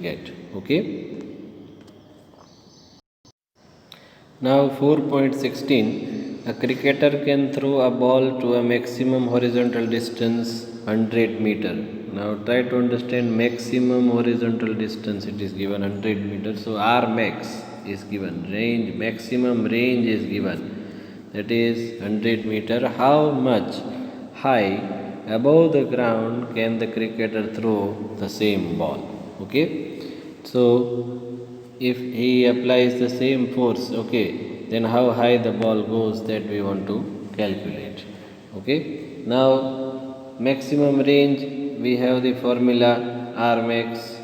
get. Okay. Now 4.16, a cricketer can throw a ball to a maximum horizontal distance 100 meter. Now try to understand maximum horizontal distance. It is given 100 meters. So R max is given, range, maximum range is given, that is 100 meter. How much high above the ground can the cricketer throw the same ball? Okay. So if he applies the same force, okay, then how high the ball goes, that we want to calculate. Okay. Now maximum range, we have the formula R max.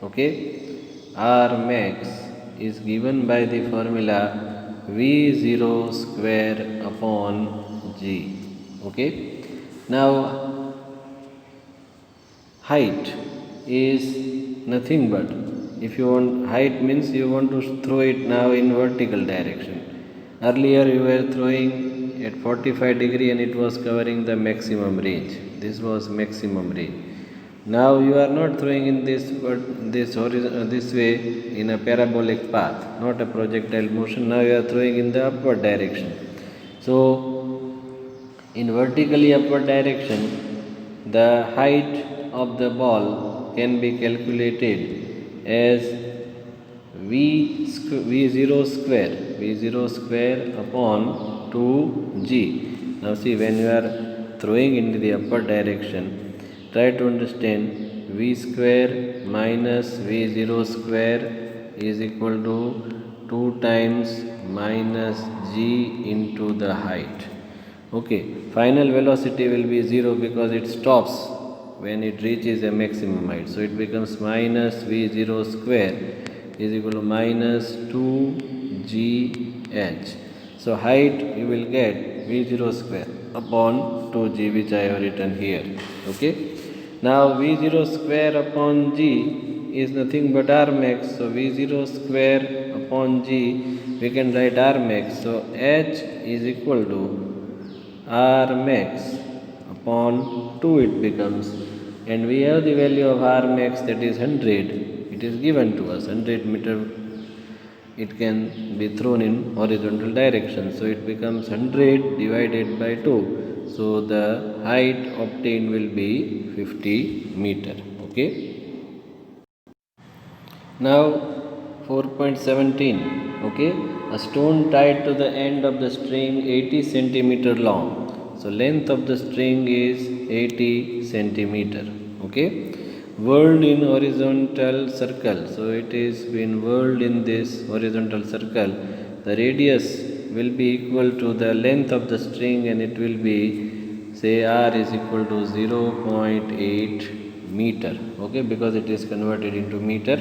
Okay. R max is given by the formula V0 square upon G. Okay. Now height is nothing but, if you want, height means you want to throw it now in vertical direction. Earlier you were throwing at 45 degree and it was covering the maximum range. This was maximum range. Now you are not throwing in this way in a parabolic path, not a projectile motion. Now you are throwing in the upward direction. So in vertically upward direction, the height of the ball can be calculated as V0 square upon 2G. Now see, when you are throwing into the upward direction, try to understand V square minus V0 square is equal to 2 times minus G into the height. Okay, final velocity will be 0 because it stops when it reaches a maximum height. So it becomes minus V0 square is equal to minus 2GH. So height you will get V0 square upon 2G, which I have written here. Okay. Now V0 square upon G is nothing but R max. So V0 square upon G, we can write R max. So H is equal to R max upon 2 it becomes, and we have the value of R max, that is 100. It is given to us 100 meter. It can be thrown in horizontal direction. So it becomes 100 divided by 2. So the height obtained will be 50 meter. Okay. Now 4.17, okay, a stone tied to the end of the string 80 centimeter long. So length of the string is 80 centimeter. Okay. Whirled in horizontal circle. So it is been whirled in this horizontal circle. The radius will be equal to the length of the string, and it will be, say, R is equal to 0.8 meter. Okay, because it is converted into meter.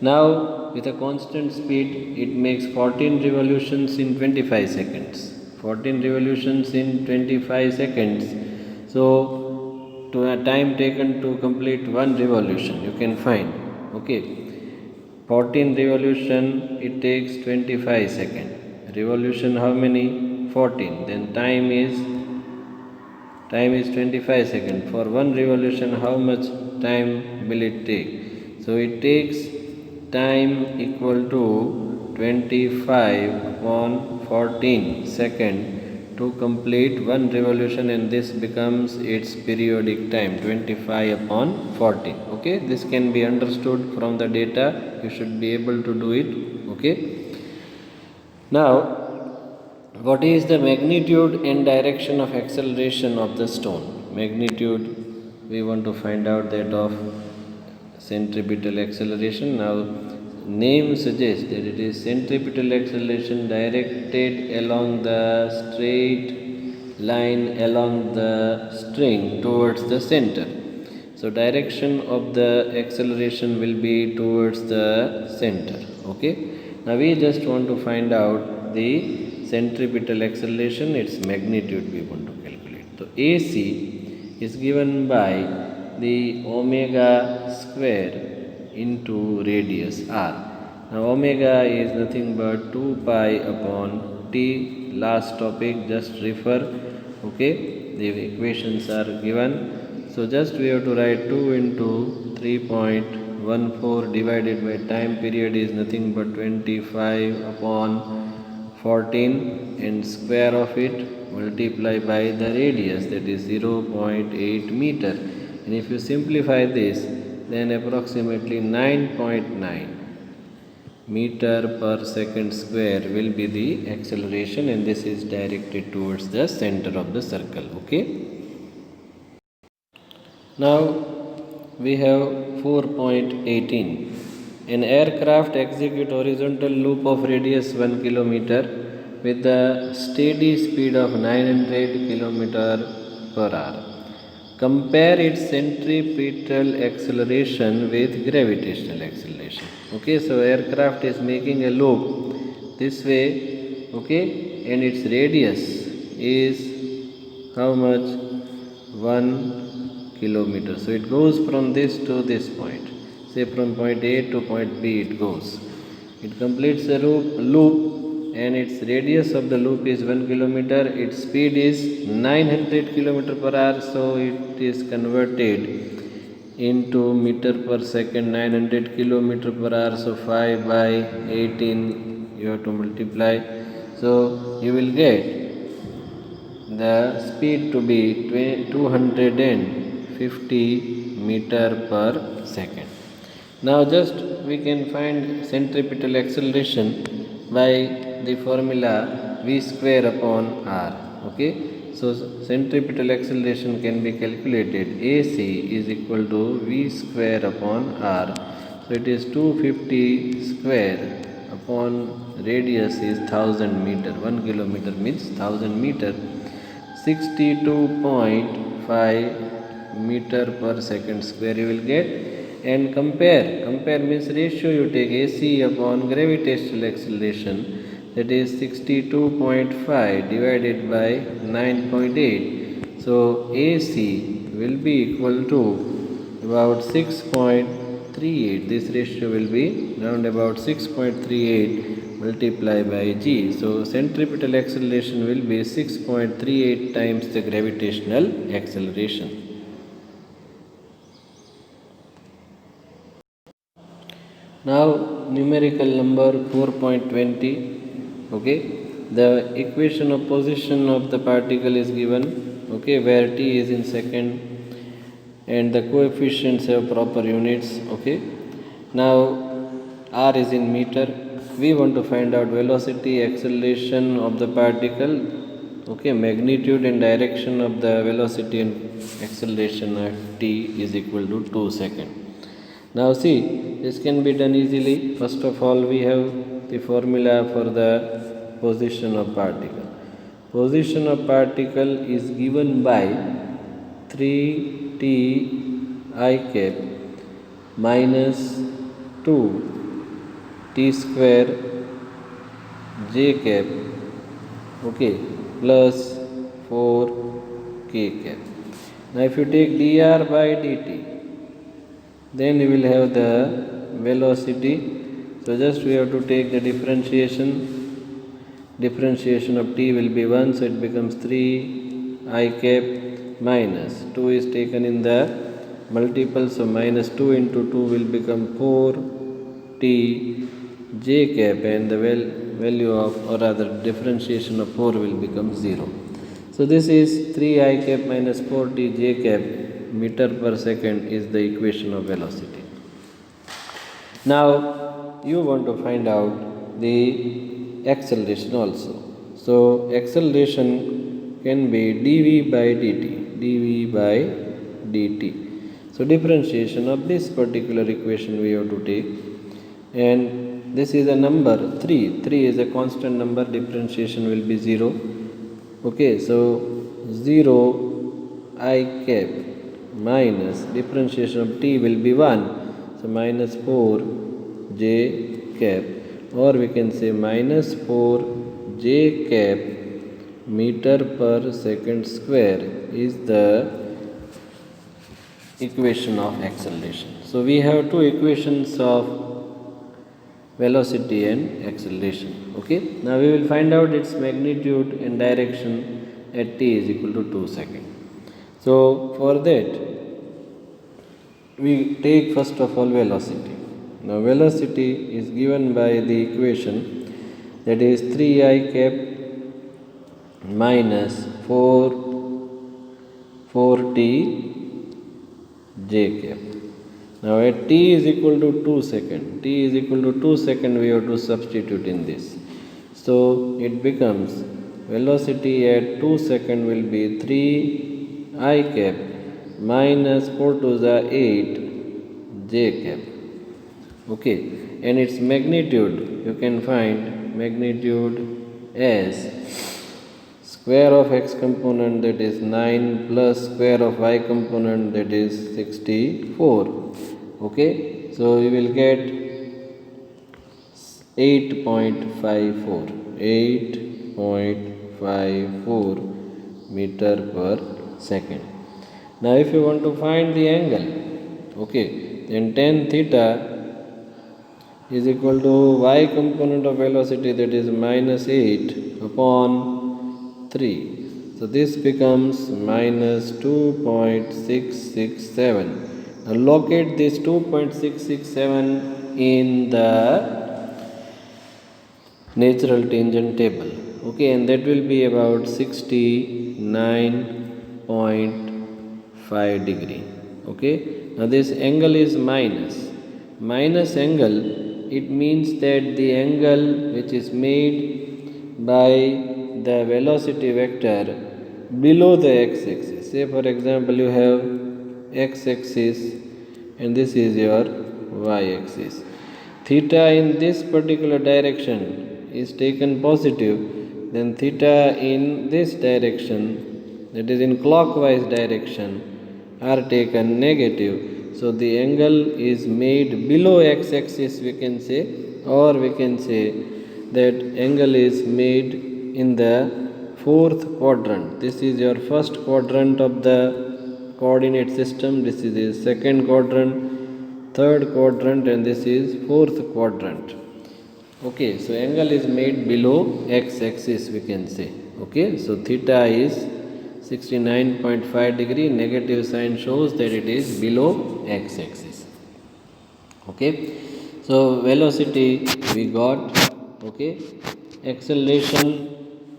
Now with a constant speed, it makes 14 revolutions in 25 seconds. 14 revolutions in 25 seconds. So to a time taken to complete one revolution, you can find. Okay, 14 revolution, it takes 25 seconds. Revolution how many? 14. Then time is 25 seconds. For one revolution, how much time will it take? So it takes time equal to 25 upon 14 second to complete one revolution, and this becomes its periodic time, 25 upon 14. Okay, this can be understood from the data. You should be able to do it. Okay. Now what is the magnitude and direction of acceleration of the stone? Magnitude, we want to find out that of centripetal acceleration. Now name suggests that it is centripetal acceleration directed along the straight line along the string towards the center. So direction of the acceleration will be towards the center. Okay. Now we just want to find out the centripetal acceleration, its magnitude we want to calculate. So AC is given by the omega square into radius R. Now omega is nothing but 2 pi upon T. Last topic, just refer. Okay, the equations are given. So just we have to write 2 into 3.1 0.14 divided by time period is nothing but 25 upon 14, and square of it multiply by the radius, that is 0.8 meter. And if you simplify this, then approximately 9.9 meter per second square will be the acceleration, and this is directed towards the center of the circle. Okay. Now we have 4.18. An aircraft execute horizontal loop of radius 1 kilometer with a steady speed of 900 kilometer per hour. Compare its centripetal acceleration with gravitational acceleration. Okay, so aircraft is making a loop this way, okay, and its radius is how much? 1 kilometer. So it goes from this to this point. Say from point A to point B it goes. It completes the loop and its radius of the loop is 1 kilometer. Its speed is 900 kilometer per hour. So it is converted into meter per second, 900 kilometer per hour. So 5 by 18 you have to multiply. So you will get the speed to be 250 meter per second. Now just we can find centripetal acceleration by the formula v square upon r. Okay, so centripetal acceleration can be calculated. AC is equal to v square upon r. So it is 250 square upon radius is 1000 meter. 1 kilometer means 1000 meter. 62.5 meter per second square you will get. And compare means ratio you take AC upon gravitational acceleration, that is 62.5 divided by 9.8. So AC will be equal to about 6.38. This ratio will be around about 6.38 multiplied by g. So centripetal acceleration will be 6.38 times the gravitational acceleration. Now numerical number 4.20. Okay, the equation of position of the particle is given, okay, where t is in second and the coefficients have proper units. Okay, now r is in meter. We want to find out velocity, acceleration of the particle, okay, magnitude and direction of the velocity and acceleration at t is equal to 2 seconds. Now see, this can be done easily. First of all, we have the formula for the position of particle. Position of particle is given by 3t I cap minus 2 t square j cap, okay, plus 4 k cap. Now if you take dr by dt, then you will have the velocity. So just we have to take the differentiation. Differentiation of t will be 1, so it becomes 3 I cap minus 2 is taken in the multiple, so minus 2 into 2 will become 4 t j cap, and the value of, or rather differentiation of 4 will become 0. So this is 3 I cap minus 4 t j cap meter per second is the equation of velocity. Now you want to find out the acceleration also. So acceleration can be dv by dt. So differentiation of this particular equation we have to take, and this is a number 3 is a constant number, differentiation will be 0. Okay, so 0 I cap minus differentiation of t will be 1, so minus 4 j cap, or we can say minus 4 j cap meter per second square is the equation of acceleration. So we have two equations of velocity and acceleration. Okay, now we will find out its magnitude and direction at t is equal to 2 seconds. So for that we take first of all velocity. Now velocity is given by the equation, that is 3I cap minus 4t j cap. Now at t is equal to 2 seconds, we have to substitute in this. So it becomes velocity at 2 seconds will be 3I cap minus 4 to the 8 j cap. Okay, and its magnitude, you can find magnitude as square of x component, that is 9, plus square of y component, that is 64. Okay, so you will get 8.54 meter per second. Now if you want to find the angle, okay, then tan theta is equal to y component of velocity, that is minus 8 upon 3. So this becomes minus 2.667. Now locate this 2.667 in the natural tangent table. Okay, and that will be about 69.5 degree. Okay, now this angle is minus angle. It means that the angle which is made by the velocity vector below the x-axis. Say for example you have x-axis and this is your y-axis. Theta in this particular direction is taken positive, then theta in this direction, that is in clockwise direction, are taken negative. So the angle is made below x-axis, we can say, or we can say that angle is made in the fourth quadrant. This is your first quadrant of the coordinate system, this is the second quadrant, third quadrant, and this is fourth quadrant. Okay, so angle is made below x-axis, we can say. Okay, so theta is 69.5 degree, negative sign shows that it is below x-axis. Okay, so velocity we got. Okay, acceleration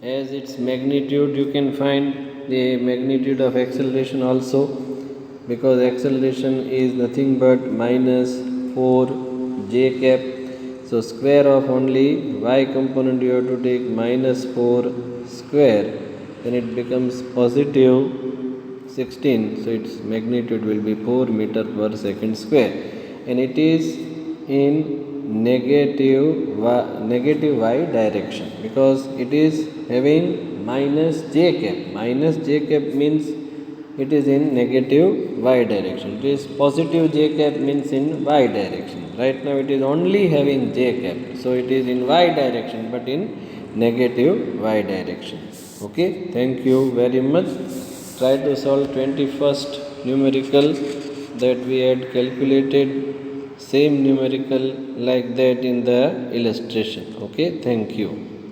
as its magnitude, you can find the magnitude of acceleration also, because acceleration is nothing but minus 4 j cap. So square of only y component you have to take minus 4 square, then it becomes positive 16. So its magnitude will be 4 meter per second square, and it is in negative y direction, because it is having minus j cap. Minus j cap means it is in negative y direction. It is positive j cap means in y direction. Right now it is only having j cap, so it is in y direction but in negative y direction. Okay, thank you very much. Try to solve 21st numerical that we had calculated, same numerical like that in the illustration. Okay, thank you.